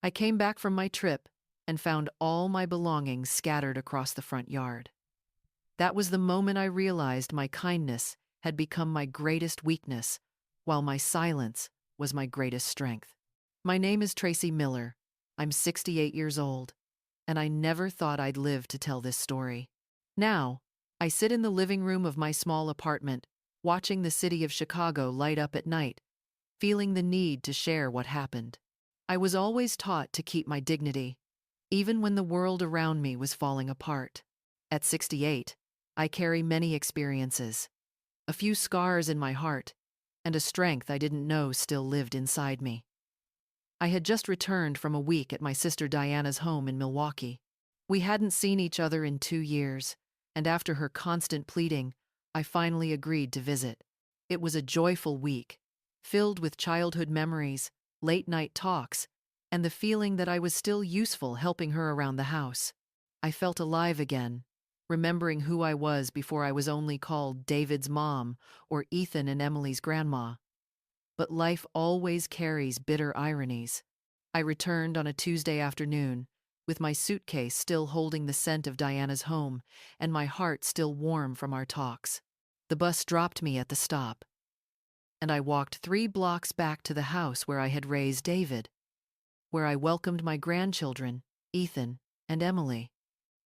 I came back from my trip and found all my belongings scattered across the front yard. That was the moment I realized my kindness had become my greatest weakness, while my silence was my greatest strength. My name is Tracy Miller. I'm 68 years old, and I never thought I'd live to tell this story. Now, I sit in the living room of my small apartment, watching the city of Chicago light up at night, feeling the need to share what happened. I was always taught to keep my dignity, even when the world around me was falling apart. At 68, I carry many experiences, a few scars in my heart, and a strength I didn't know still lived inside me. I had just returned from a week at my sister Diana's home in Milwaukee. We hadn't seen each other in 2 years, and after her constant pleading, I finally agreed to visit. It was a joyful week, filled with childhood memories, late-night talks, and the feeling that I was still useful helping her around the house. I felt alive again, remembering who I was before I was only called David's mom or Ethan and Emily's grandma. But life always carries bitter ironies. I returned on a Tuesday afternoon, with my suitcase still holding the scent of Diana's home and my heart still warm from our talks. The bus dropped me at the stop, and I walked 3 blocks back to the house where I had raised David, where I welcomed my grandchildren, Ethan and Emily,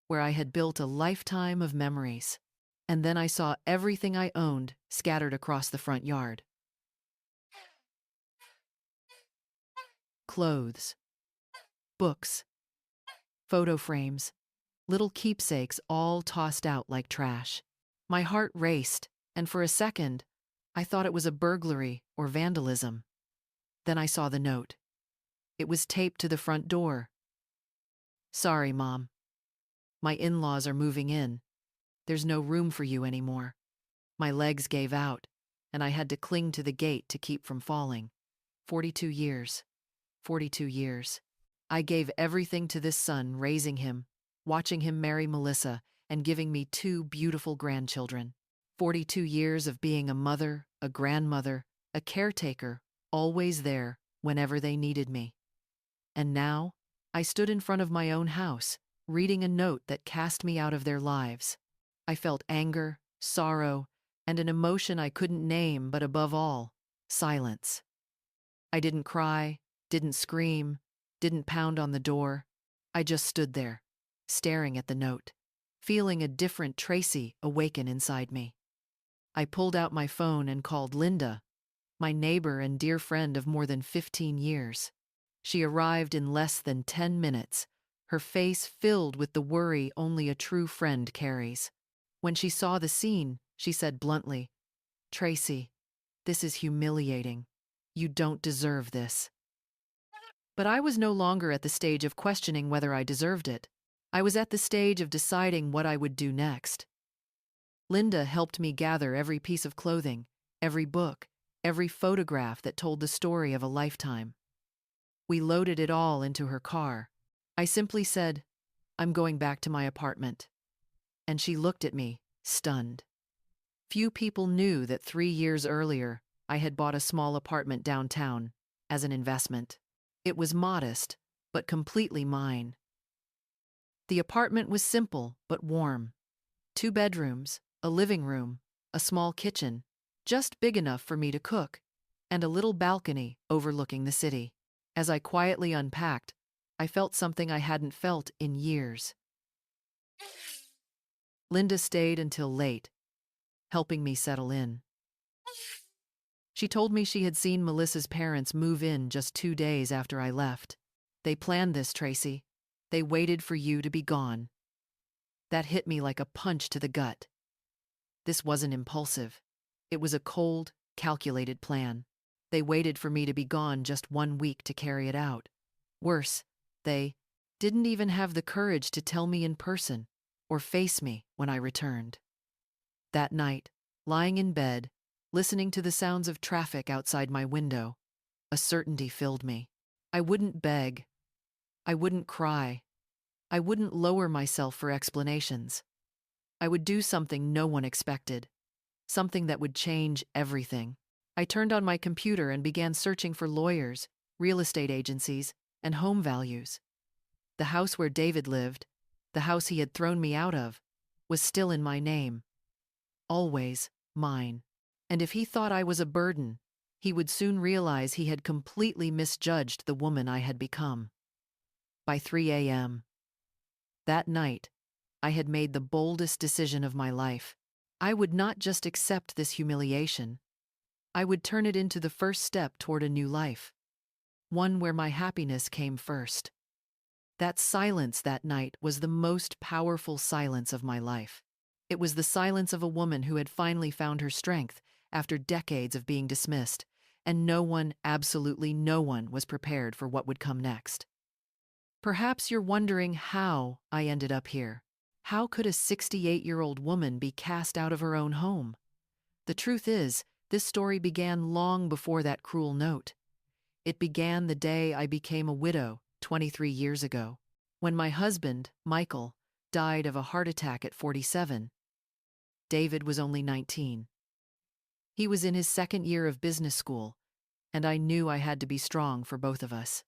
where I had built a lifetime of memories. And then I saw everything I owned scattered across the front yard. Clothes, books, photo frames, little keepsakes all tossed out like trash. My heart raced, and for a second, I thought it was a burglary or vandalism. Then I saw the note. It was taped to the front door. "Sorry, Mom. My in-laws are moving in. There's no room for you anymore." My legs gave out, and I had to cling to the gate to keep from falling. 42 years. 42 years. I gave everything to this son, raising him, watching him marry Melissa, and giving me 2 beautiful grandchildren. 42 years of being a mother, a grandmother, a caretaker, always there whenever they needed me. And now, I stood in front of my own house, reading a note that cast me out of their lives. I felt anger, sorrow, and an emotion I couldn't name, but above all, silence. I didn't cry, didn't scream, didn't pound on the door. I just stood there, staring at the note, feeling a different Tracy awaken inside me. I pulled out my phone and called Linda, my neighbor and dear friend of more than 15 years. She arrived in less than 10 minutes, her face filled with the worry only a true friend carries. When she saw the scene, she said bluntly, "Tracy, this is humiliating. You don't deserve this." But I was no longer at the stage of questioning whether I deserved it. I was at the stage of deciding what I would do next. Linda helped me gather every piece of clothing, every book, every photograph that told the story of a lifetime. We loaded it all into her car. I simply said, "I'm going back to my apartment." And she looked at me, stunned. Few people knew that 3 years earlier, I had bought a small apartment downtown as an investment. It was modest, but completely mine. The apartment was simple but warm. 2 bedrooms, a living room, a small kitchen, just big enough for me to cook, and a little balcony overlooking the city. As I quietly unpacked, I felt something I hadn't felt in years. Linda stayed until late, helping me settle in. She told me she had seen Melissa's parents move in just 2 days after I left. "They planned this, Tracy. They waited for you to be gone." That hit me like a punch to the gut. This wasn't impulsive. It was a cold, calculated plan. They waited for me to be gone just 1 week to carry it out. Worse, they didn't even have the courage to tell me in person or face me when I returned. That night, lying in bed, listening to the sounds of traffic outside my window, a certainty filled me. I wouldn't beg. I wouldn't cry. I wouldn't lower myself for explanations. I would do something no one expected, something that would change everything. I turned on my computer and began searching for lawyers, real estate agencies, and home values. The house where David lived, the house he had thrown me out of, was still in my name. Always mine. And if he thought I was a burden, he would soon realize he had completely misjudged the woman I had become. By 3 a.m. that night, I had made the boldest decision of my life. I would not just accept this humiliation. I would turn it into the first step toward a new life. One where my happiness came first. That silence that night was the most powerful silence of my life. It was the silence of a woman who had finally found her strength after decades of being dismissed, and no one, absolutely no one, was prepared for what would come next. Perhaps you're wondering how I ended up here. How could a 68-year-old woman be cast out of her own home? The truth is, this story began long before that cruel note. It began the day I became a widow 23 years ago, when my husband, Michael, died of a heart attack at 47. David was only 19. He was in his second year of business school, and I knew I had to be strong for both of us.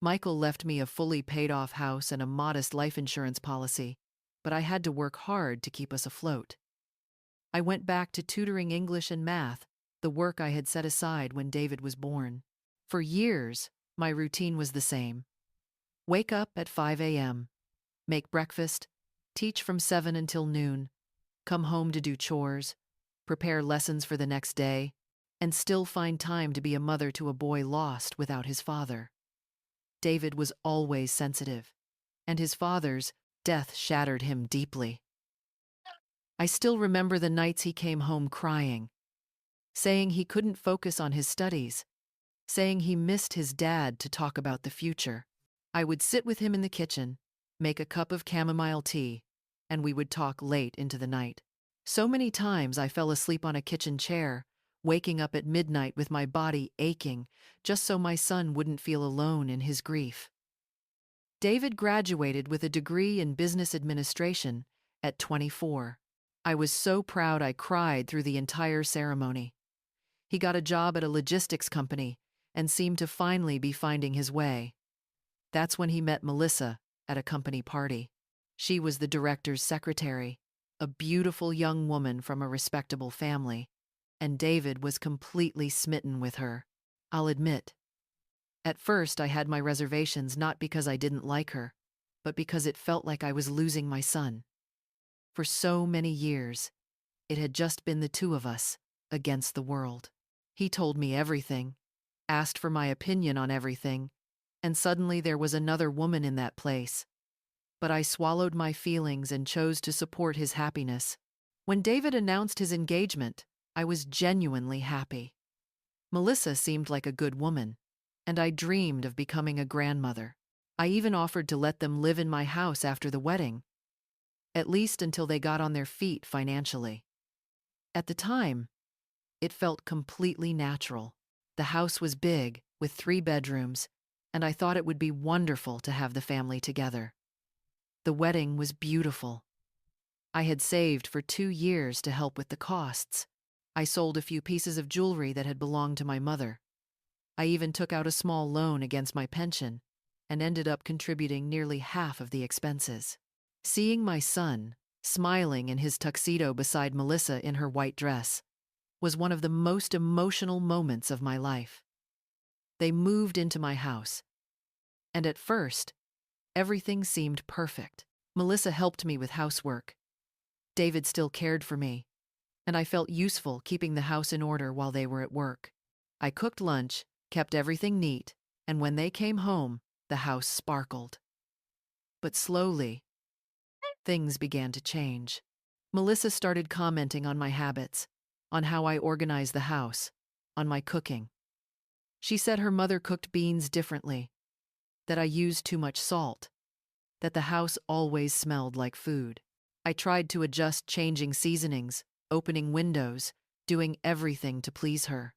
Michael left me a fully paid-off house and a modest life insurance policy, but I had to work hard to keep us afloat. I went back to tutoring English and math, the work I had set aside when David was born. For years, my routine was the same. Wake up at 5 a.m., make breakfast, teach from 7 until noon, come home to do chores, prepare lessons for the next day, and still find time to be a mother to a boy lost without his father. David was always sensitive, and his father's death shattered him deeply. I still remember the nights he came home crying, saying he couldn't focus on his studies, saying he missed his dad to talk about the future. I would sit with him in the kitchen, make a cup of chamomile tea, and we would talk late into the night. So many times I fell asleep on a kitchen chair, waking up at midnight with my body aching, just so my son wouldn't feel alone in his grief. David graduated with a degree in business administration at 24. I was so proud I cried through the entire ceremony. He got a job at a logistics company and seemed to finally be finding his way. That's when he met Melissa at a company party. She was the director's secretary, a beautiful young woman from a respectable family, and David was completely smitten with her. I'll admit. At first, I had my reservations not because I didn't like her, but because it felt like I was losing my son. For so many years, it had just been the two of us against the world. He told me everything, asked for my opinion on everything, and suddenly there was another woman in that place. But I swallowed my feelings and chose to support his happiness. When David announced his engagement, I was genuinely happy. Melissa seemed like a good woman, and I dreamed of becoming a grandmother. I even offered to let them live in my house after the wedding, at least until they got on their feet financially. At the time, it felt completely natural. The house was big, with 3 bedrooms, and I thought it would be wonderful to have the family together. The wedding was beautiful. I had saved for 2 years to help with the costs. I sold a few pieces of jewelry that had belonged to my mother. I even took out a small loan against my pension and ended up contributing nearly half of the expenses. Seeing my son, smiling in his tuxedo beside Melissa in her white dress, was one of the most emotional moments of my life. They moved into my house, and at first, everything seemed perfect. Melissa helped me with housework. David still cared for me, and I felt useful keeping the house in order while they were at work. I cooked lunch, kept everything neat, and when they came home, the house sparkled. But slowly, things began to change. Melissa started commenting on my habits, on how I organized the house, on my cooking. She said her mother cooked beans differently, that I used too much salt, that the house always smelled like food. I tried to adjust changing seasonings, opening windows, doing everything to please her.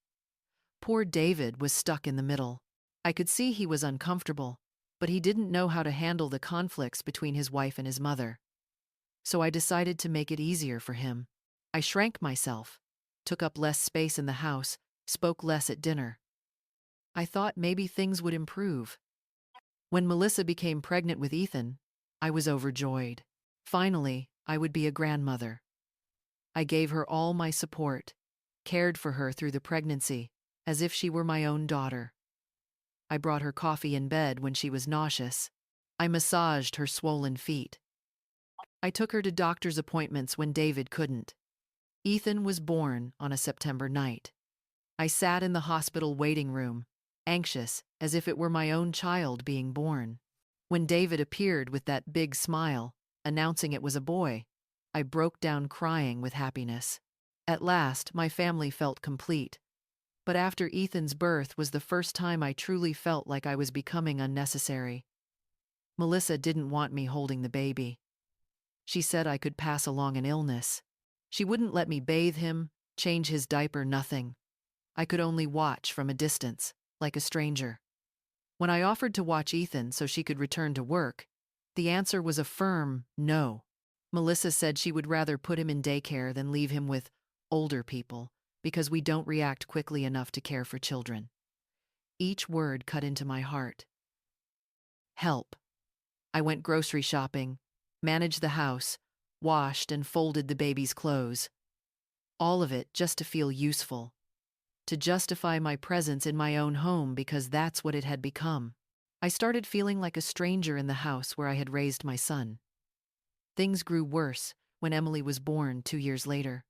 Poor David was stuck in the middle. I could see he was uncomfortable, but he didn't know how to handle the conflicts between his wife and his mother. So I decided to make it easier for him. I shrank myself, took up less space in the house, spoke less at dinner. I thought maybe things would improve. When Melissa became pregnant with Ethan, I was overjoyed. Finally, I would be a grandmother. I gave her all my support, cared for her through the pregnancy, as if she were my own daughter. I brought her coffee in bed when she was nauseous. I massaged her swollen feet. I took her to doctor's appointments when David couldn't. Ethan was born on a September night. I sat in the hospital waiting room, anxious as if it were my own child being born. When David appeared with that big smile, announcing it was a boy, I broke down crying with happiness. At last, my family felt complete. But after Ethan's birth was the first time I truly felt like I was becoming unnecessary. Melissa didn't want me holding the baby. She said I could pass along an illness. She wouldn't let me bathe him, change his diaper, nothing. I could only watch from a distance, like a stranger. When I offered to watch Ethan so she could return to work, the answer was a firm no. Melissa said she would rather put him in daycare than leave him with older people, because we don't react quickly enough to care for children. Each word cut into my heart. Help. I went grocery shopping, managed the house, washed and folded the baby's clothes. All of it just to feel useful, to justify my presence in my own home because that's what it had become. I started feeling like a stranger in the house where I had raised my son. Things grew worse when Emily was born 2 years later.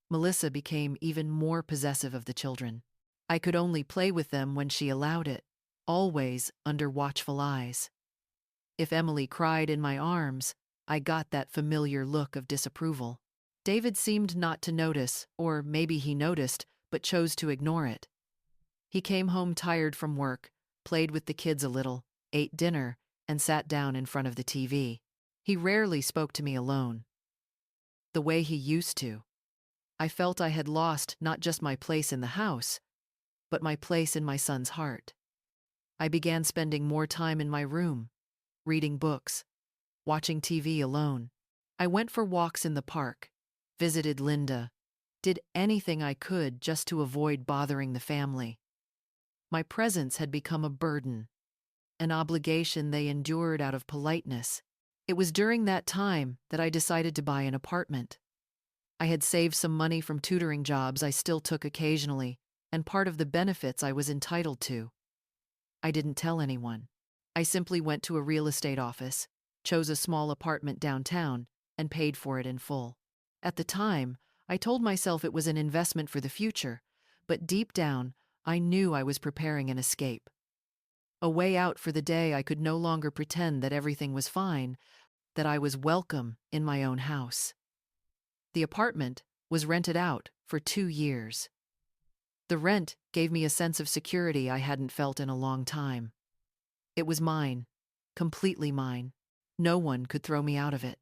Melissa became even more possessive of the children. I could only play with them when she allowed it, always under watchful eyes. If Emily cried in my arms, I got that familiar look of disapproval. David seemed not to notice, or maybe he noticed, but chose to ignore it. He came home tired from work, played with the kids a little, ate dinner, and sat down in front of the TV. He rarely spoke to me alone, the way he used to. I felt I had lost not just my place in the house, but my place in my son's heart. I began spending more time in my room, reading books, watching TV alone. I went for walks in the park, visited Linda, did anything I could just to avoid bothering the family. My presence had become a burden, an obligation they endured out of politeness. It was during that time that I decided to buy an apartment. I had saved some money from tutoring jobs I still took occasionally, and part of the benefits I was entitled to. I didn't tell anyone. I simply went to a real estate office, chose a small apartment downtown, and paid for it in full. At the time, I told myself it was an investment for the future, but deep down, I knew I was preparing an escape. A way out for the day I could no longer pretend that everything was fine, that I was welcome in my own house. The apartment was rented out for 2 years. The rent gave me a sense of security I hadn't felt in a long time. It was mine, completely mine. No one could throw me out of it.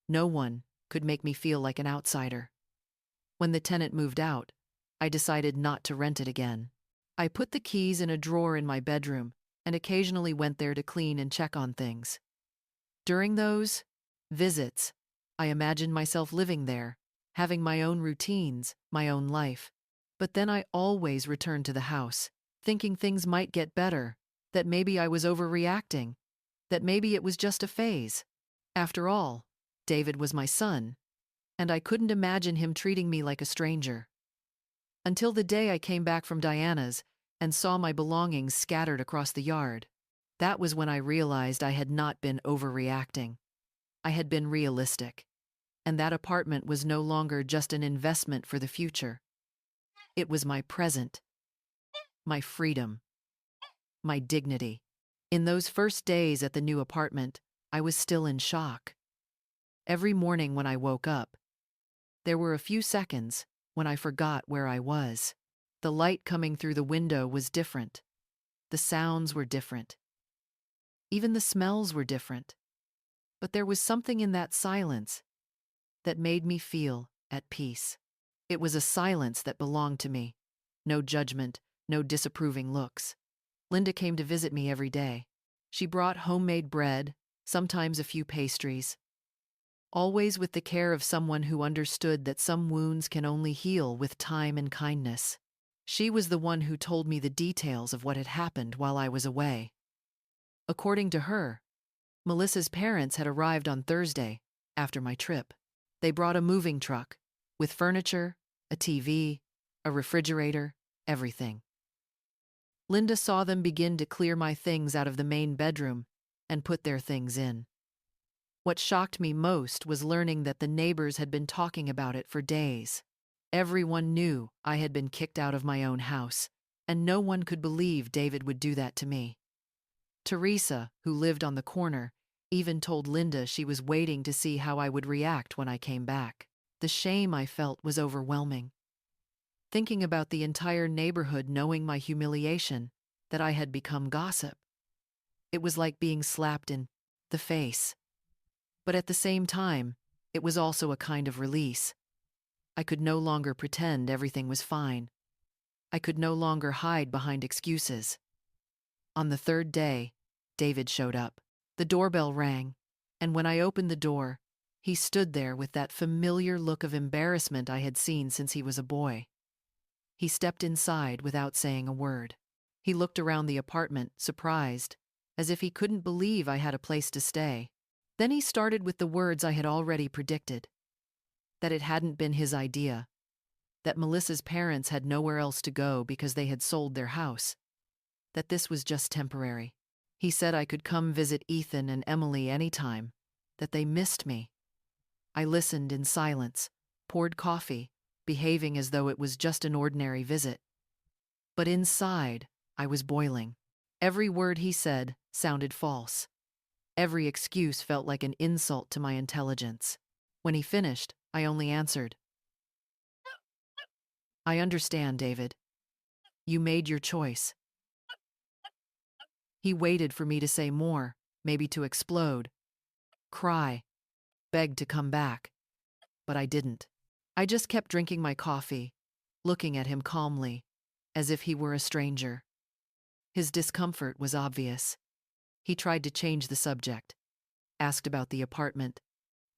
No one could make me feel like an outsider. When the tenant moved out, I decided not to rent it again. I put the keys in a drawer in my bedroom and occasionally went there to clean and check on things. During those visits, I imagined myself living there, having my own routines, my own life. But then I always returned to the house, thinking things might get better, that maybe I was overreacting, that maybe it was just a phase. After all, David was my son, and I couldn't imagine him treating me like a stranger. Until the day I came back from Diana's and saw my belongings scattered across the yard. That was when I realized I had not been overreacting. I had been realistic. And that apartment was no longer just an investment for the future. It was my present, my freedom, my dignity. In those first days at the new apartment, I was still in shock. Every morning when I woke up, there were a few seconds when I forgot where I was. The light coming through the window was different. The sounds were different. Even the smells were different. But there was something in that silence that made me feel at peace. It was a silence that belonged to me. No judgment, no disapproving looks. Linda came to visit me every day. She brought homemade bread, sometimes a few pastries. Always with the care of someone who understood that some wounds can only heal with time and kindness. She was the one who told me the details of what had happened while I was away. According to her, Melissa's parents had arrived on Thursday after my trip. They brought a moving truck with furniture, a TV, a refrigerator, everything. Linda saw them begin to clear my things out of the main bedroom and put their things in. What shocked me most was learning that the neighbors had been talking about it for days. Everyone knew I had been kicked out of my own house, and no one could believe David would do that to me. Teresa, who lived on the corner, even told Linda she was waiting to see how I would react when I came back. The shame I felt was overwhelming. Thinking about the entire neighborhood knowing my humiliation, that I had become gossip. It was like being slapped in the face. But at the same time, it was also a kind of release. I could no longer pretend everything was fine. I could no longer hide behind excuses. On the third day, David showed up. The doorbell rang, and when I opened the door, he stood there with that familiar look of embarrassment I had seen since he was a boy. He stepped inside without saying a word. He looked around the apartment, surprised, as if he couldn't believe I had a place to stay. Then he started with the words I had already predicted. That it hadn't been his idea. That Melissa's parents had nowhere else to go because they had sold their house. That this was just temporary. He said I could come visit Ethan and Emily anytime. That they missed me. I listened in silence, poured coffee, behaving as though it was just an ordinary visit. But inside, I was boiling. Every word he said sounded false. Every excuse felt like an insult to my intelligence. When he finished, I only answered, "I understand, David. You made your choice." He waited for me to say more, maybe to explode, cry, beg to come back. But I didn't. I just kept drinking my coffee, looking at him calmly, as if he were a stranger. His discomfort was obvious. He tried to change the subject, asked about the apartment,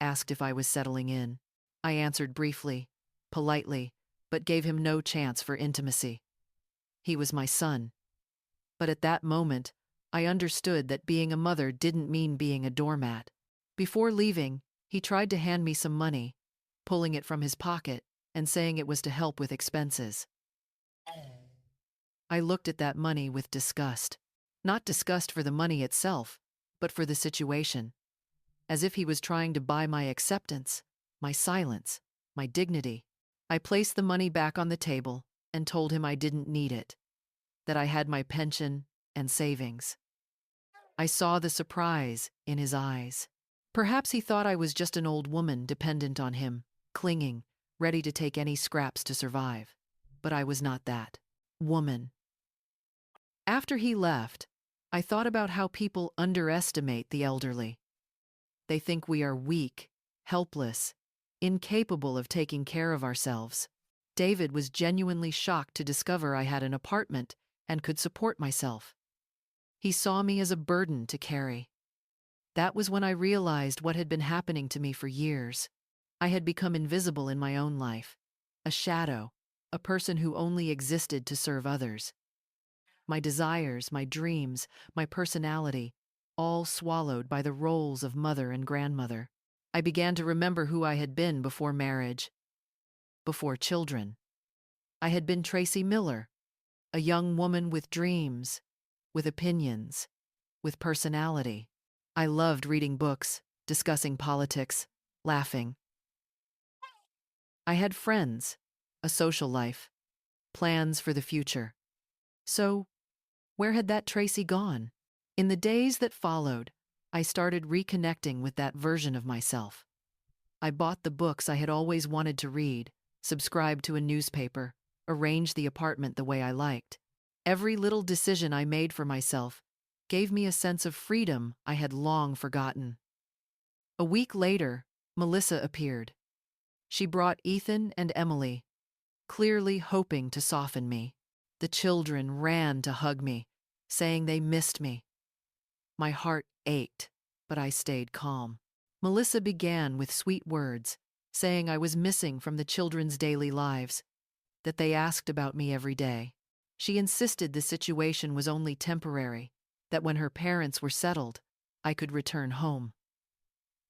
asked if I was settling in. I answered briefly, politely, but gave him no chance for intimacy. He was my son. But at that moment, I understood that being a mother didn't mean being a doormat. Before leaving, he tried to hand me some money, pulling it from his pocket and saying it was to help with expenses. I looked at that money with disgust. Not disgust for the money itself, but for the situation. As if he was trying to buy my acceptance, my silence, my dignity. I placed the money back on the table and told him I didn't need it, that I had my pension and savings. I saw the surprise in his eyes. Perhaps he thought I was just an old woman dependent on him, clinging, ready to take any scraps to survive. But I was not that woman. After he left, I thought about how people underestimate the elderly. They think we are weak, helpless, incapable of taking care of ourselves. David was genuinely shocked to discover I had an apartment and could support myself. He saw me as a burden to carry. That was when I realized what had been happening to me for years. I had become invisible in my own life, a shadow, a person who only existed to serve others. My desires, my dreams, my personality, all swallowed by the roles of mother and grandmother. I began to remember who I had been before marriage, before children. I had been Tracy Miller, a young woman with dreams, with opinions, with personality. I loved reading books, discussing politics, laughing. I had friends, a social life, plans for the future. So, where had that Tracy gone? In the days that followed, I started reconnecting with that version of myself. I bought the books I had always wanted to read, subscribed to a newspaper, arranged the apartment the way I liked. Every little decision I made for myself gave me a sense of freedom I had long forgotten. A week later, Melissa appeared. She brought Ethan and Emily, clearly hoping to soften me. The children ran to hug me, saying they missed me. My heart ached, but I stayed calm. Melissa began with sweet words, saying I was missing from the children's daily lives, that they asked about me every day. She insisted the situation was only temporary, that when her parents were settled, I could return home.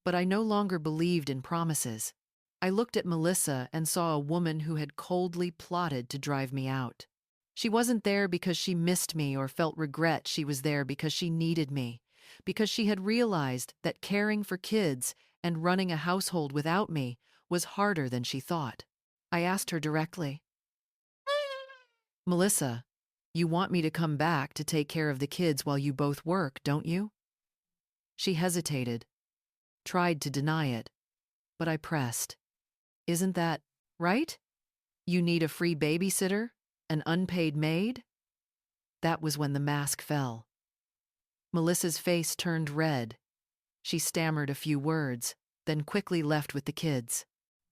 But I no longer believed in promises. I looked at Melissa and saw a woman who had coldly plotted to drive me out. She wasn't there because she missed me or felt regret. She was there because she needed me, because she had realized that caring for kids and running a household without me was harder than she thought. I asked her directly, Melissa, you want me to come back to take care of the kids while you both work, don't you? She hesitated, tried to deny it, but I pressed. Isn't that right? You need a free babysitter? An unpaid maid? That was when the mask fell. Melissa's face turned red. She stammered a few words, then quickly left with the kids.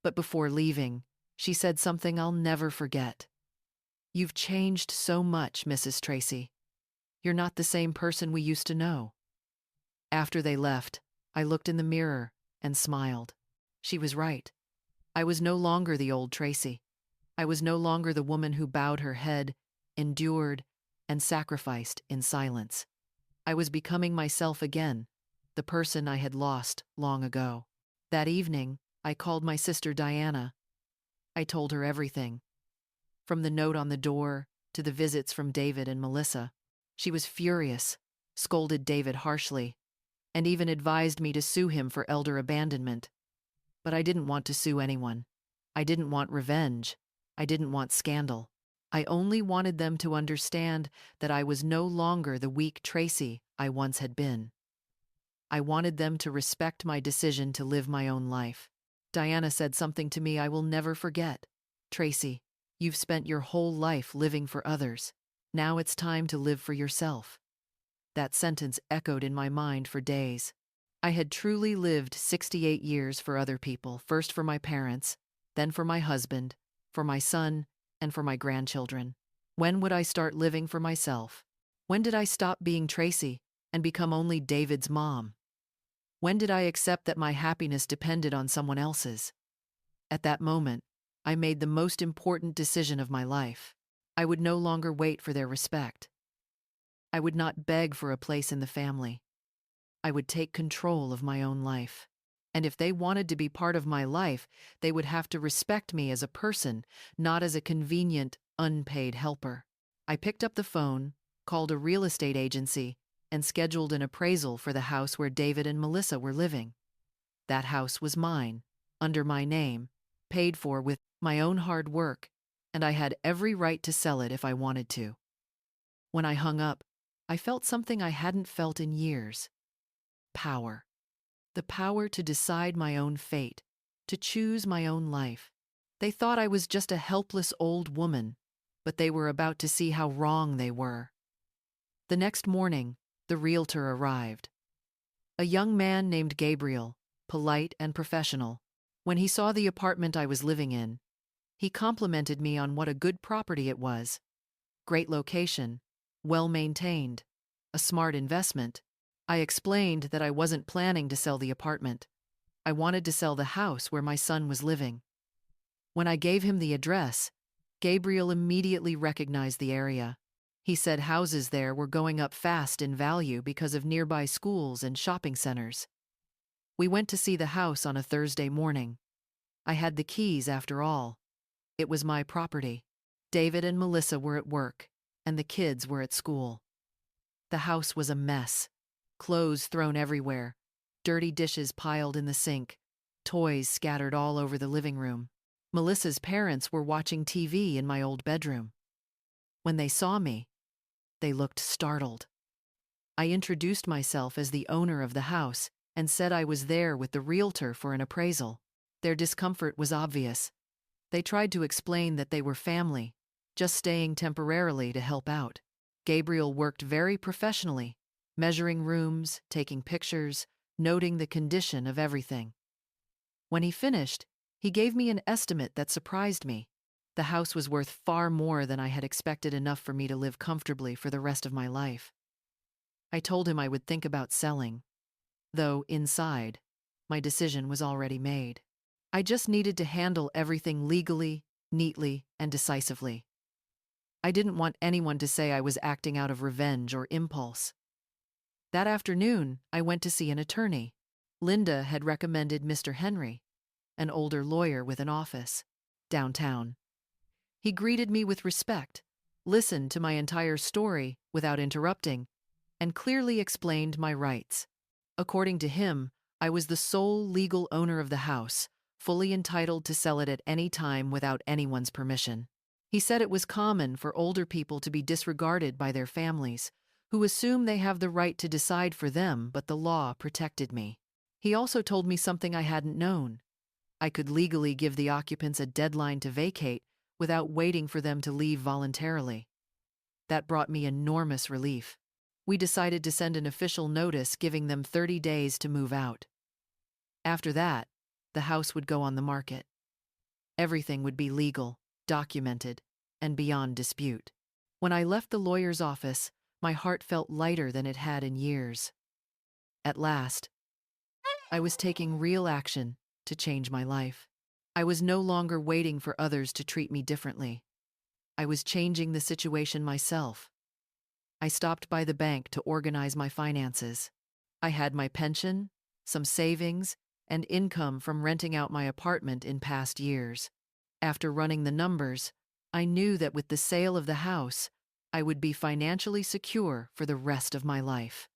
But before leaving, she said something I'll never forget. You've changed so much, Mrs. Tracy. You're not the same person we used to know. After they left, I looked in the mirror and smiled. She was right. I was no longer the old Tracy. I was no longer the woman who bowed her head, endured, and sacrificed in silence. I was becoming myself again, the person I had lost long ago. That evening, I called my sister Diana. I told her everything. From the note on the door to the visits from David and Melissa. She was furious, scolded David harshly, and even advised me to sue him for elder abandonment. But I didn't want to sue anyone. I didn't want revenge. I didn't want scandal. I only wanted them to understand that I was no longer the weak Tracy I once had been. I wanted them to respect my decision to live my own life. Diana said something to me I will never forget. Tracy, you've spent your whole life living for others. Now it's time to live for yourself. That sentence echoed in my mind for days. I had truly lived 68 years for other people, first for my parents, then for my husband, for my son, and for my grandchildren. When would I start living for myself? When did I stop being Tracy and become only David's mom? When did I accept that my happiness depended on someone else's? At that moment, I made the most important decision of my life. I would no longer wait for their respect. I would not beg for a place in the family. I would take control of my own life. And if they wanted to be part of my life, they would have to respect me as a person, not as a convenient, unpaid helper. I picked up the phone, called a real estate agency, and scheduled an appraisal for the house where David and Melissa were living. That house was mine, under my name, paid for with my own hard work, and I had every right to sell it if I wanted to. When I hung up, I felt something I hadn't felt in years. Power. The power to decide my own fate, to choose my own life. They thought I was just a helpless old woman, but they were about to see how wrong they were. The next morning, the realtor arrived. A young man named Gabriel, polite and professional. When he saw the apartment I was living in, he complimented me on what a good property it was. Great location, well maintained, a smart investment. I explained that I wasn't planning to sell the apartment. I wanted to sell the house where my son was living. When I gave him the address, Gabriel immediately recognized the area. He said houses there were going up fast in value because of nearby schools and shopping centers. We went to see the house on a Thursday morning. I had the keys after all. It was my property. David and Melissa were at work, and the kids were at school. The house was a mess. Clothes thrown everywhere, dirty dishes piled in the sink, toys scattered all over the living room. Melissa's parents were watching TV in my old bedroom. When they saw me, they looked startled. I introduced myself as the owner of the house and said I was there with the realtor for an appraisal. Their discomfort was obvious. They tried to explain that they were family, just staying temporarily to help out. Gabriel worked very professionally, measuring rooms, taking pictures, noting the condition of everything. When he finished, he gave me an estimate that surprised me. The house was worth far more than I had expected, enough for me to live comfortably for the rest of my life. I told him I would think about selling, though inside, my decision was already made. I just needed to handle everything legally, neatly, and decisively. I didn't want anyone to say I was acting out of revenge or impulse. That afternoon, I went to see an attorney. Linda had recommended Mr. Henry, an older lawyer with an office downtown. He greeted me with respect, listened to my entire story without interrupting, and clearly explained my rights. According to him, I was the sole legal owner of the house, fully entitled to sell it at any time without anyone's permission. He said it was common for older people to be disregarded by their families, who assume they have the right to decide for them, but the law protected me. He also told me something I hadn't known. I could legally give the occupants a deadline to vacate without waiting for them to leave voluntarily. That brought me enormous relief. We decided to send an official notice giving them 30 days to move out. After that, the house would go on the market. Everything would be legal, documented, and beyond dispute. When I left the lawyer's office, my heart felt lighter than it had in years. At last, I was taking real action to change my life. I was no longer waiting for others to treat me differently. I was changing the situation myself. I stopped by the bank to organize my finances. I had my pension, some savings, and income from renting out my apartment in past years. After running the numbers, I knew that with the sale of the house, I would be financially secure for the rest of my life.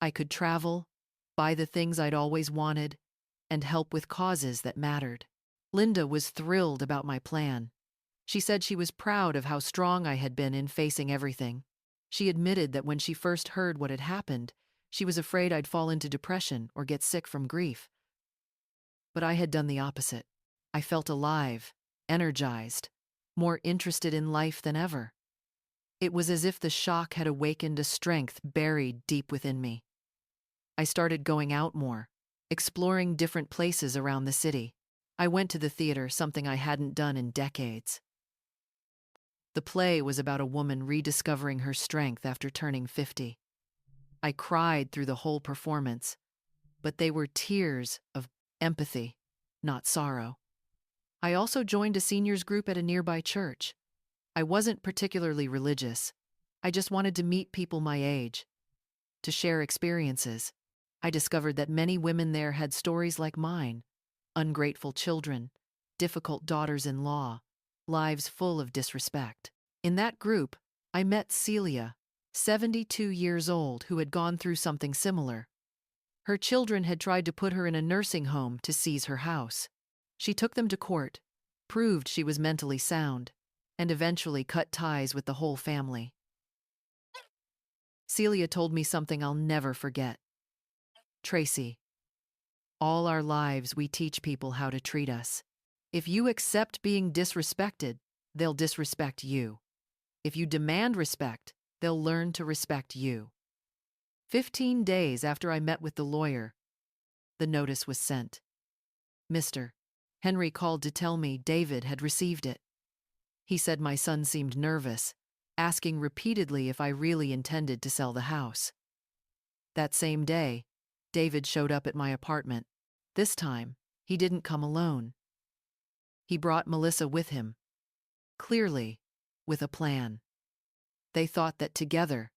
I could travel, buy the things I'd always wanted, and help with causes that mattered. Linda was thrilled about my plan. She said she was proud of how strong I had been in facing everything. She admitted that when she first heard what had happened, she was afraid I'd fall into depression or get sick from grief. But I had done the opposite. I felt alive, energized, more interested in life than ever. It was as if the shock had awakened a strength buried deep within me. I started going out more, exploring different places around the city. I went to the theater, something I hadn't done in decades. The play was about a woman rediscovering her strength after turning 50. I cried through the whole performance, but they were tears of empathy, not sorrow. I also joined a seniors group at a nearby church. I wasn't particularly religious. I just wanted to meet people my age, to share experiences. I discovered that many women there had stories like mine: ungrateful children, difficult daughters-in-law, lives full of disrespect. In that group, I met Celia, 72 years old, who had gone through something similar. Her children had tried to put her in a nursing home to seize her house. She took them to court, proved she was mentally sound, and eventually cut ties with the whole family. Celia told me something I'll never forget. "Tracy, all our lives we teach people how to treat us. If you accept being disrespected, they'll disrespect you. If you demand respect, they'll learn to respect you." 15 days after I met with the lawyer, the notice was sent. Mr. Henry called to tell me David had received it. He said my son seemed nervous, asking repeatedly if I really intended to sell the house. That same day, David showed up at my apartment. This time, he didn't come alone. He brought Melissa with him, clearly with a plan. They thought that together,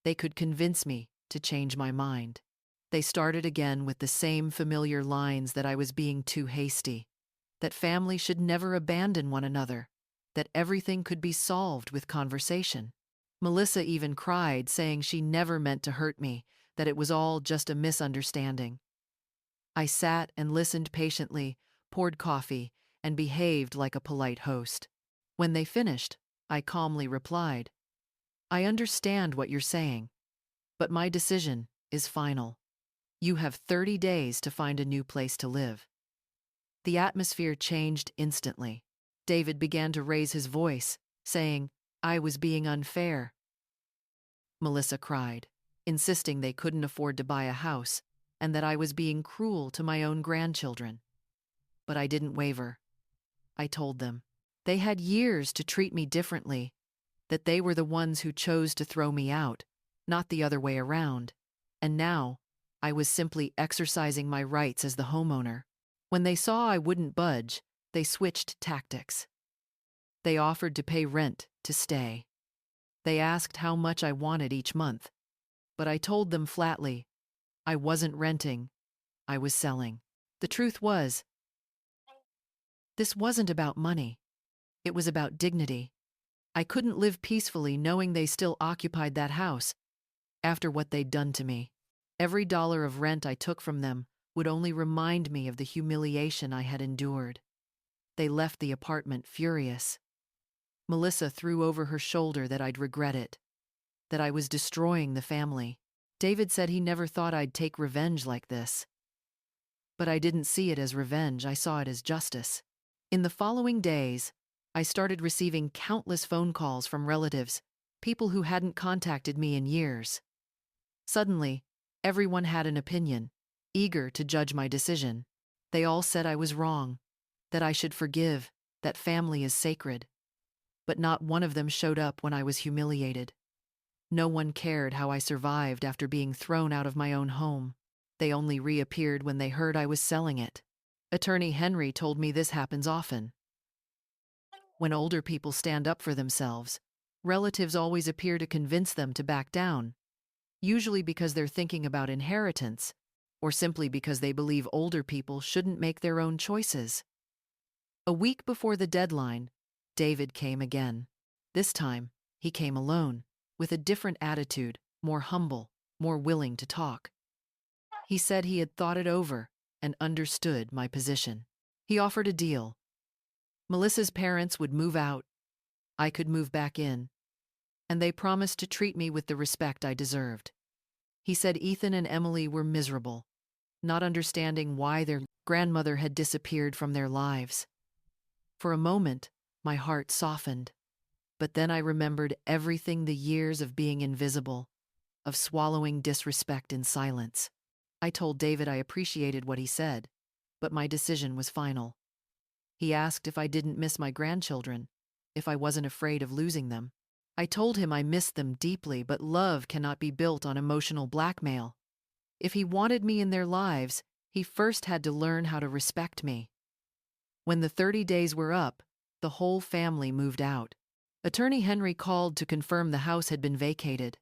they could convince me to change my mind. They started again with the same familiar lines that I was being too hasty, that family should never abandon one another, that everything could be solved with conversation. Melissa even cried, saying she never meant to hurt me, that it was all just a misunderstanding. I sat and listened patiently, poured coffee, and behaved like a polite host. When they finished, I calmly replied, "I understand what you're saying, but my decision is final. You have 30 days to find a new place to live." The atmosphere changed instantly. David began to raise his voice, saying I was being unfair. Melissa cried, insisting they couldn't afford to buy a house and that I was being cruel to my own grandchildren. But I didn't waver. I told them they had years to treat me differently, that they were the ones who chose to throw me out, not the other way around, and now I was simply exercising my rights as the homeowner. When they saw I wouldn't budge, they switched tactics. They offered to pay rent to stay. They asked how much I wanted each month. but I told them flatly, I wasn't renting, I was selling. The truth was, this wasn't about money. It was about dignity. I couldn't live peacefully knowing they still occupied that house after what they'd done to me. Every dollar of rent I took from them would only remind me of the humiliation I had endured. They left the apartment furious. Melissa threw over her shoulder that I'd regret it, that I was destroying the family. David said he never thought I'd take revenge like this. But I didn't see it as revenge, I saw it as justice. In the following days, I started receiving countless phone calls from relatives, people who hadn't contacted me in years. Suddenly, everyone had an opinion, eager to judge my decision. They all said I was wrong, that I should forgive, that family is sacred. But not one of them showed up when I was humiliated. No one cared how I survived after being thrown out of my own home. They only reappeared when they heard I was selling it. Attorney Henry told me this happens often. When older people stand up for themselves, relatives always appear to convince them to back down, usually because they're thinking about inheritance, or simply because they believe older people shouldn't make their own choices. A week before the deadline, David came again. This time, he came alone, with a different attitude, more humble, more willing to talk. He said he had thought it over and understood my position. He offered a deal. Melissa's parents would move out, I could move back in, and they promised to treat me with the respect I deserved. He said Ethan and Emily were miserable, not understanding why their grandmother had disappeared from their lives. For a moment, my heart softened, but then I remembered everything the years of being invisible, of swallowing disrespect in silence. I told David I appreciated what he said, but my decision was final. He asked if I didn't miss my grandchildren, if I wasn't afraid of losing them. I told him I missed them deeply, but love cannot be built on emotional blackmail. If he wanted me in their lives, he first had to learn how to respect me. When the 30 days were up, the whole family moved out. Attorney Henry called to confirm the house had been vacated.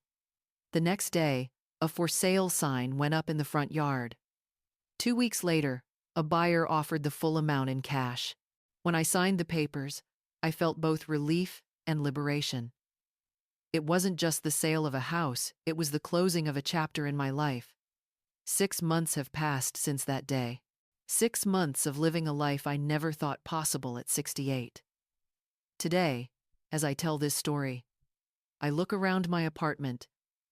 The next day, a for sale sign went up in the front yard. 2 weeks later, a buyer offered the full amount in cash. When I signed the papers, I felt both relief and liberation. It wasn't just the sale of a house, it was the closing of a chapter in my life. 6 months have passed since that day. 6 months of living a life I never thought possible at 68. Today, as I tell this story, I look around my apartment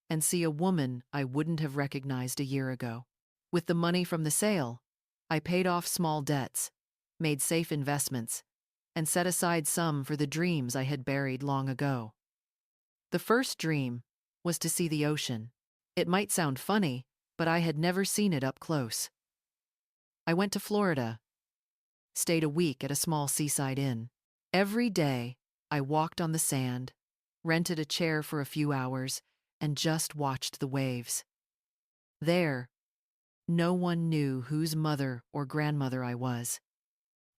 and see a woman I wouldn't have recognized a year ago. With the money from the sale, I paid off small debts, made safe investments, and set aside some for the dreams I had buried long ago. The first dream was to see the ocean. It might sound funny, but I had never seen it up close. I went to Florida, stayed a week at a small seaside inn. Every day, I walked on the sand, rented a chair for a few hours, and just watched the waves. There, no one knew whose mother or grandmother I was.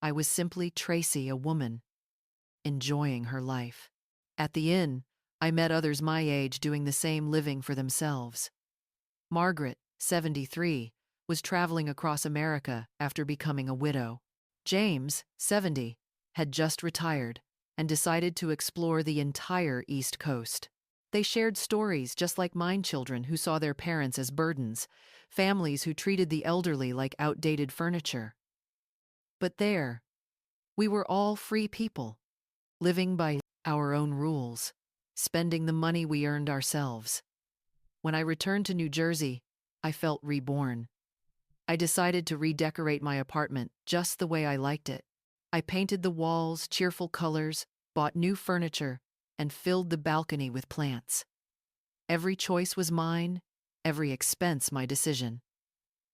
I was simply Tracy, a woman, enjoying her life. At the inn, I met others my age doing the same, living for themselves. Margaret, 73, was traveling across America after becoming a widow. James, 70, had just retired and decided to explore the entire East Coast. They shared stories just like mine, children who saw their parents as burdens, families who treated the elderly like outdated furniture. But there, we were all free people, living by our own rules, spending the money we earned ourselves. When I returned to New Jersey, I felt reborn. I decided to redecorate my apartment just the way I liked it. I painted the walls cheerful colors, bought new furniture, and filled the balcony with plants. Every choice was mine, every expense my decision.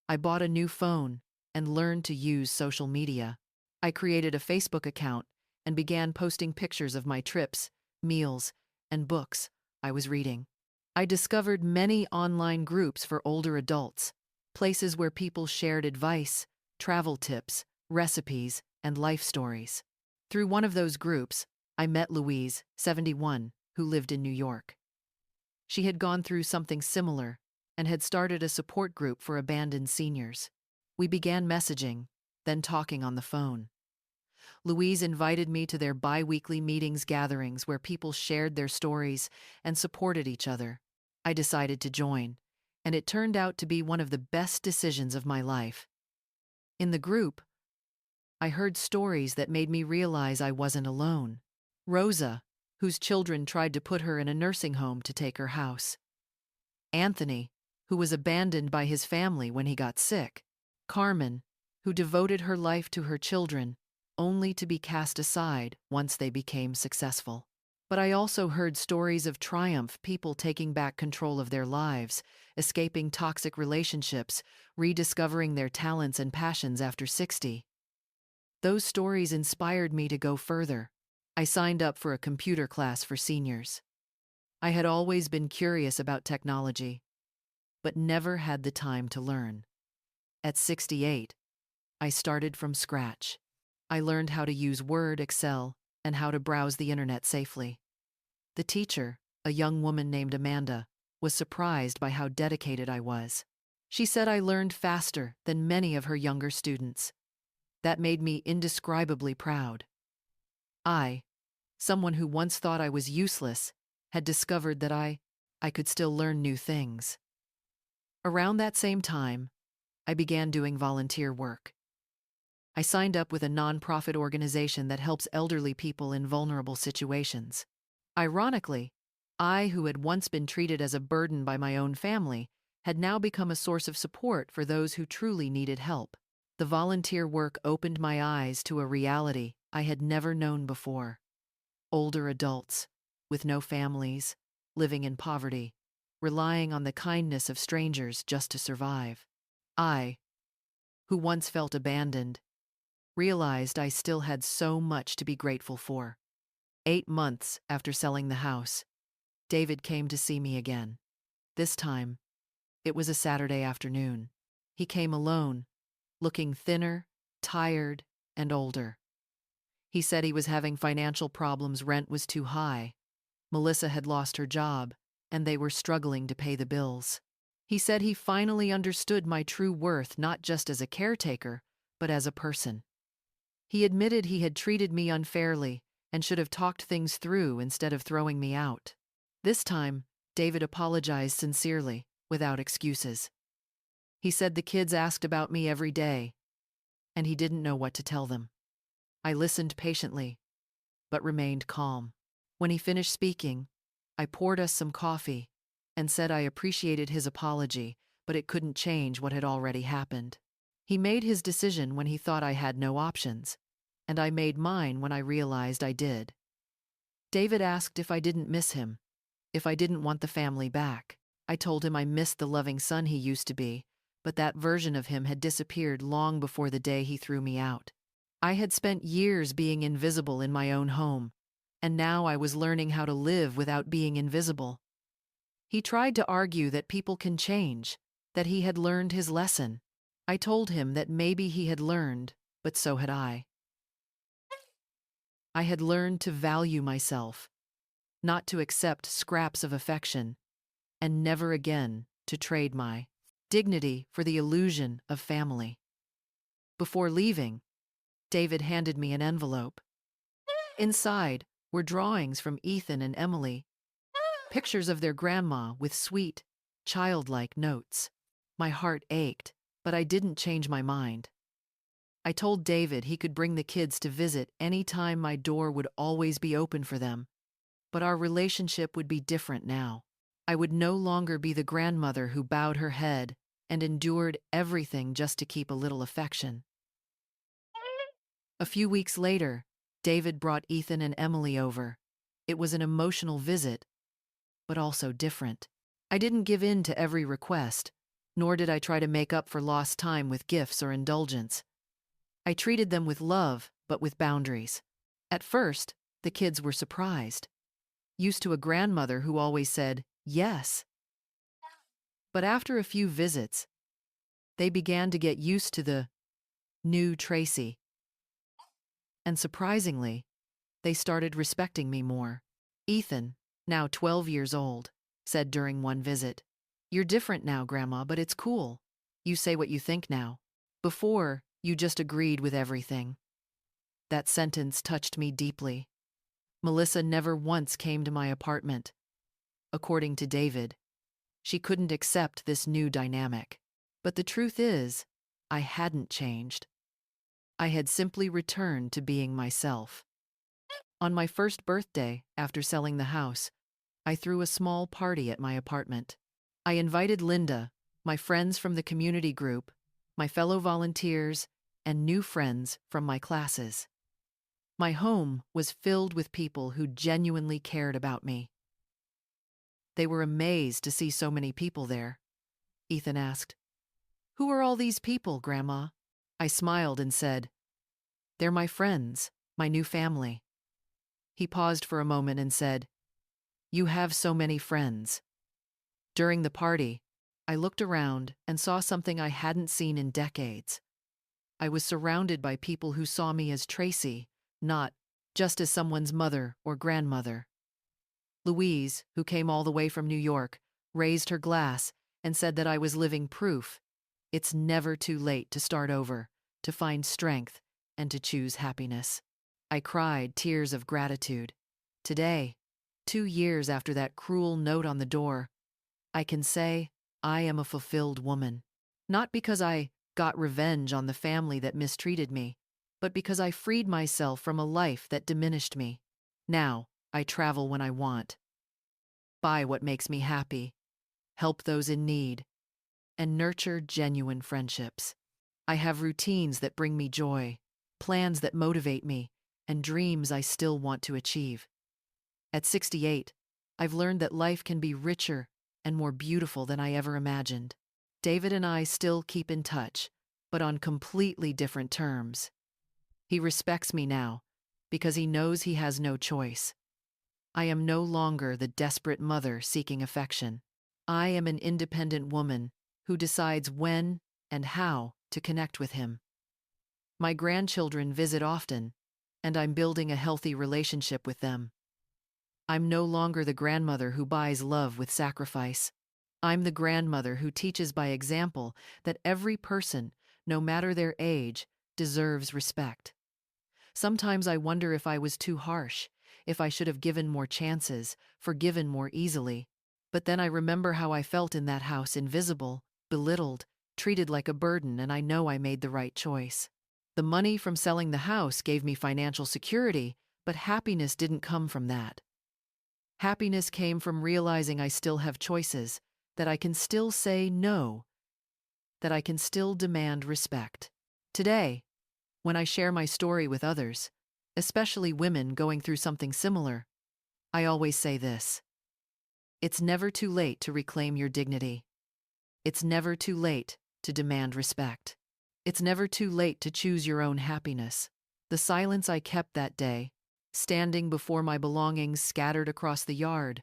I bought a new phone and learned to use social media. I created a Facebook account and began posting pictures of my trips, meals, and books I was reading. I discovered many online groups for older adults, places where people shared advice, travel tips, recipes, and life stories. Through one of those groups, I met Louise, 71, who lived in New York. She had gone through something similar and had started a support group for abandoned seniors. We began messaging, then talking on the phone. Louise invited me to their bi-weekly meetings gatherings where people shared their stories and supported each other. I decided to join, and it turned out to be one of the best decisions of my life. In the group, I heard stories that made me realize I wasn't alone. Rosa, whose children tried to put her in a nursing home to take her house. Anthony, who was abandoned by his family when he got sick. Carmen, who devoted her life to her children, only to be cast aside once they became successful. But I also heard stories of triumph, people taking back control of their lives, escaping toxic relationships, rediscovering their talents and passions after 60. Those stories inspired me to go further. I signed up for a computer class for seniors. I had always been curious about technology, but never had the time to learn. At 68, I started from scratch. I learned how to use Word, Excel, and how to browse the internet safely. The teacher, a young woman named Amanda, was surprised by how dedicated I was. She said I learned faster than many of her younger students. That made me indescribably proud. I, someone who once thought I was useless, had discovered that I could still learn new things. Around that same time, I began doing volunteer work. I signed up with a nonprofit organization that helps elderly people in vulnerable situations. Ironically, I, who had once been treated as a burden by my own family, had now become a source of support for those who truly needed help. The volunteer work opened my eyes to a reality I had never known before. Older adults, with no families, living in poverty, relying on the kindness of strangers just to survive. I, who once felt abandoned, realized I still had so much to be grateful for. 8 months after selling the house, David came to see me again. This time, it was a Saturday afternoon. He came alone, looking thinner, tired, and older. He said he was having financial problems, rent was too high. Melissa had lost her job, and they were struggling to pay the bills. He said he finally understood my true worth, not just as a caretaker, but as a person. He admitted he had treated me unfairly and should have talked things through instead of throwing me out. This time, David apologized sincerely, without excuses. He said the kids asked about me every day, and he didn't know what to tell them. I listened patiently, but remained calm. When he finished speaking, I poured us some coffee and said I appreciated his apology, but it couldn't change what had already happened. He made his decision when he thought I had no options, and I made mine when I realized I did. David asked if I didn't miss him, if I didn't want the family back. I told him I missed the loving son he used to be, but that version of him had disappeared long before the day he threw me out. I had spent years being invisible in my own home, and now I was learning how to live without being invisible. He tried to argue that people can change, that he had learned his lesson. I told him that maybe he had learned, but so had I. I had learned to value myself, not to accept scraps of affection, and never again to trade my dignity for the illusion of family. Before leaving, David handed me an envelope. Inside were drawings from Ethan and Emily, pictures of their grandma with sweet, childlike notes. My heart ached, but I didn't change my mind. I told David he could bring the kids to visit any time, my door would always be open for them. But our relationship would be different now. I would no longer be the grandmother who bowed her head and endured everything just to keep a little affection. A few weeks later, David brought Ethan and Emily over. It was an emotional visit, but also different. I didn't give in to every request, nor did I try to make up for lost time with gifts or indulgence. I treated them with love, but with boundaries. At first, the kids were surprised, used to a grandmother who always said, yes. But after a few visits, they began to get used to the new Tracy. And surprisingly, they started respecting me more. Ethan, now 12 years old, said during one visit. You're different now, Grandma, but it's cool. You say what you think now. Before, you just agreed with everything. That sentence touched me deeply. Melissa never once came to my apartment. According to David, she couldn't accept this new dynamic. But the truth is, I hadn't changed. I had simply returned to being myself. On my first birthday, after selling the house, I threw a small party at my apartment. I invited Linda, my friends from the community group, my fellow volunteers, and new friends from my classes. My home was filled with people who genuinely cared about me. They were amazed to see so many people there. Ethan asked, "Who are all these people, Grandma?" I smiled and said, "They're my friends, my new family." He paused for a moment and said, "You have so many friends." During the party, I looked around and saw something I hadn't seen in decades. I was surrounded by people who saw me as Tracy, not just as someone's mother or grandmother. Louise, who came all the way from New York, raised her glass and said that I was living proof. It's never too late to start over, to find strength, and to choose happiness. I cried tears of gratitude. Today, 2 years after that cruel note on the door, I can say I am a fulfilled woman. Not because I got revenge on the family that mistreated me, but because I freed myself from a life that diminished me. Now, I travel when I want, buy what makes me happy, help those in need, and nurture genuine friendships. I have routines that bring me joy, plans that motivate me, and dreams I still want to achieve. At 68, I've learned that life can be richer and more beautiful than I ever imagined. David and I still keep in touch, but on completely different terms. He respects me now because he knows he has no choice. I am no longer the desperate mother seeking affection. I am an independent woman who decides when and how to connect with him. My grandchildren visit often, and I'm building a healthy relationship with them. I'm no longer the grandmother who buys love with sacrifice. I'm the grandmother who teaches by example that every person, no matter their age, deserves respect. Sometimes I wonder if I was too harsh, if I should have given more chances, forgiven more easily. But then I remember how I felt in that house, invisible, belittled, treated like a burden, and I know I made the right choice. The money from selling the house gave me financial security, but happiness didn't come from that. Happiness came from realizing I still have choices, that I can still say no, that I can still demand respect. Today, when I share my story with others, especially women going through something similar, I always say this: it's never too late to reclaim your dignity. It's never too late to demand respect. It's never too late to choose your own happiness. The silence I kept that day, standing before my belongings scattered across the yard,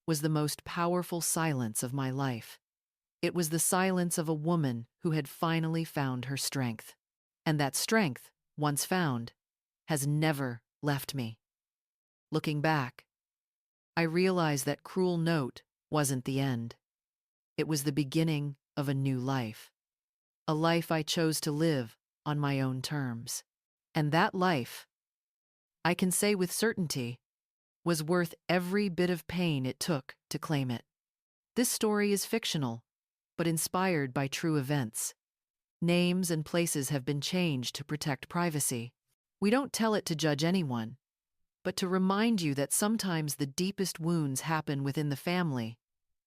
was the most powerful silence of my life. It was the silence of a woman who had finally found her strength. And that strength, once found, has never left me. Looking back, I realized that cruel note wasn't the end. It was the beginning of a new life. A life I chose to live on my own terms. And that life, I can say with certainty, was worth every bit of pain it took to claim it. This story is fictional, but inspired by true events. Names and places have been changed to protect privacy. We don't tell it to judge anyone, but to remind you that sometimes the deepest wounds happen within the family,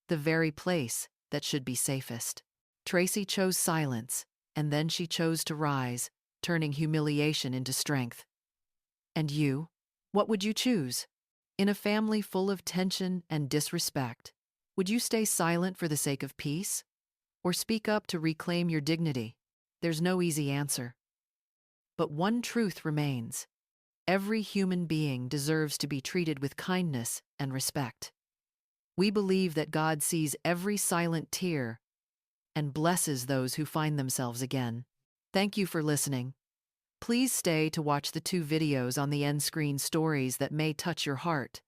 the very place that should be safest. Tracy chose silence, and then she chose to rise, turning humiliation into strength. And you? What would you choose? In a family full of tension and disrespect, would you stay silent for the sake of peace? Or speak up to reclaim your dignity? There's no easy answer. But one truth remains: every human being deserves to be treated with kindness and respect. We believe that God sees every silent tear and blesses those who find themselves again. Thank you for listening. Please stay to watch the 2 videos on the end screen, stories that may touch your heart.